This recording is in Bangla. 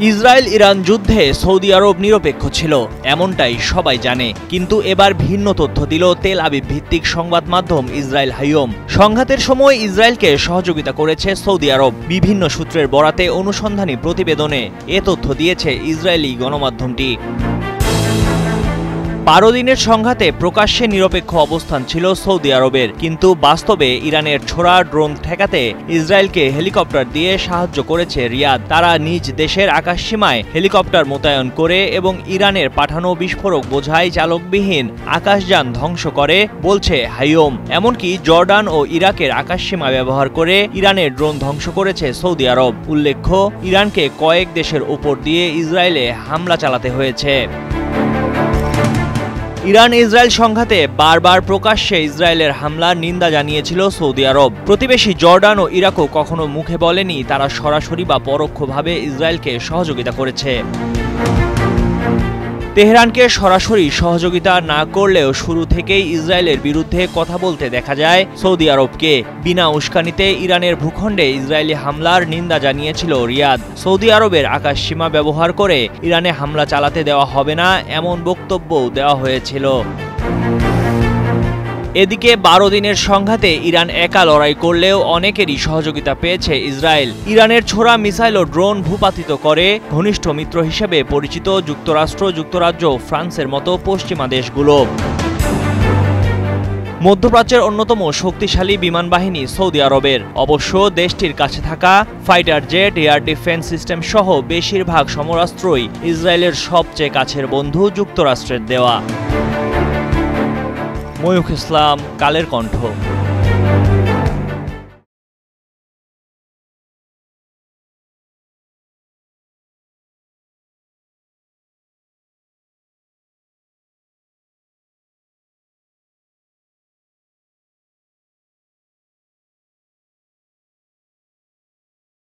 ইসরায়েল ইরান যুদ্ধে সৌদি আরব নিরপেক্ষ ছিল, এমনটাই সবাই জানে। কিন্তু এবার ভিন্ন তথ্য দিল তেল আবিব ভিত্তিক সংবাদ মাধ্যম ইসরায়েল হাইয়ম। সংঘাতের সময় ইসরায়েলকে সহযোগিতা করেছে সৌদি আরব। বিভিন্ন সূত্রের বরাতে অনুসন্ধানী প্রতিবেদনে এ তথ্য দিয়েছে ইসরায়েলি গণমাধ্যমটি। 12 দিনের সংঘাতে প্রকাশ্যে নিরপেক্ষ অবস্থান ছিল সৌদি আরবের, কিন্তু বাস্তবে ইরানের ছোড়া ড্রোন ঠেকাতে ইসরায়েলকে হেলিকপ্টার দিয়ে সাহায্য করেছে রিয়াদ। তারা নিজ দেশের আকাশসীমায় হেলিকপ্টার মোতায়েন করে এবং ইরানের পাঠানো বিস্ফোরক বোঝাই চালকবিহীন আকাশযান ধ্বংস করে বলছে হাইয়ম। এমনকি জর্ডান ও ইরাকের আকাশসীমা ব্যবহার করে ইরানের ড্রোন ধ্বংস করেছে সৌদি আরব। উল্লেখ্য, ইরানকে কয়েক দেশের উপর দিয়ে ইসরায়েলে হামলা চালাতে হয়েছে। ইরান ইসরায়েল সংঘাতে বারবার প্রকাশ্যে ইসরায়েলের হামলার নিন্দা জানিয়েছিল সৌদি আরব। প্রতিবেশী জর্ডান ও ইরাকও কখনো মুখে বলেনি তারা সরাসরি বা পরোক্ষভাবে ইসরায়েলকে সহযোগিতা করেছে। তেহরানকে সরাসরি সহযোগিতা না করলেও শুরু থেকেই ইসরায়েলের বিরুদ্ধে কথা বলতে দেখা যায় সৌদি আরবকে। বিনা উস্কানিতে ইরানের ভূখণ্ডে ইসরায়েলি হামলার নিন্দা জানিয়েছিল রিয়াদ। সৌদি আরবের আকাশসীমা ব্যবহার করে ইরানে হামলা চালাতে দেওয়া হবে না, এমন বক্তব্যও দেওয়া হয়েছিল। এদিকে 12 দিনের সংঘাতে ইরান একা লড়াই করলেও অনেকেরই সহযোগিতা পেয়েছে ইসরায়েল। ইরানের ছোড়া মিসাইল ও ড্রোন ভূপাতিত করে ঘনিষ্ঠ মিত্র হিসেবে পরিচিত যুক্তরাষ্ট্র, যুক্তরাজ্য, ফ্রান্সের মতো পশ্চিমা দেশগুলো। মধ্যপ্রাচ্যের অন্যতম শক্তিশালী বিমান বাহিনী সৌদি আরবের। অবশ্য দেশটির কাছে থাকা fighter jet, air defence system সহ বেশিরভাগ সমরাস্ত্রই ইসরায়েলের সবচেয়ে কাছের বন্ধু যুক্তরাষ্ট্রের দেওয়া। ময়ূখ ইসলাম, কালের কণ্ঠ।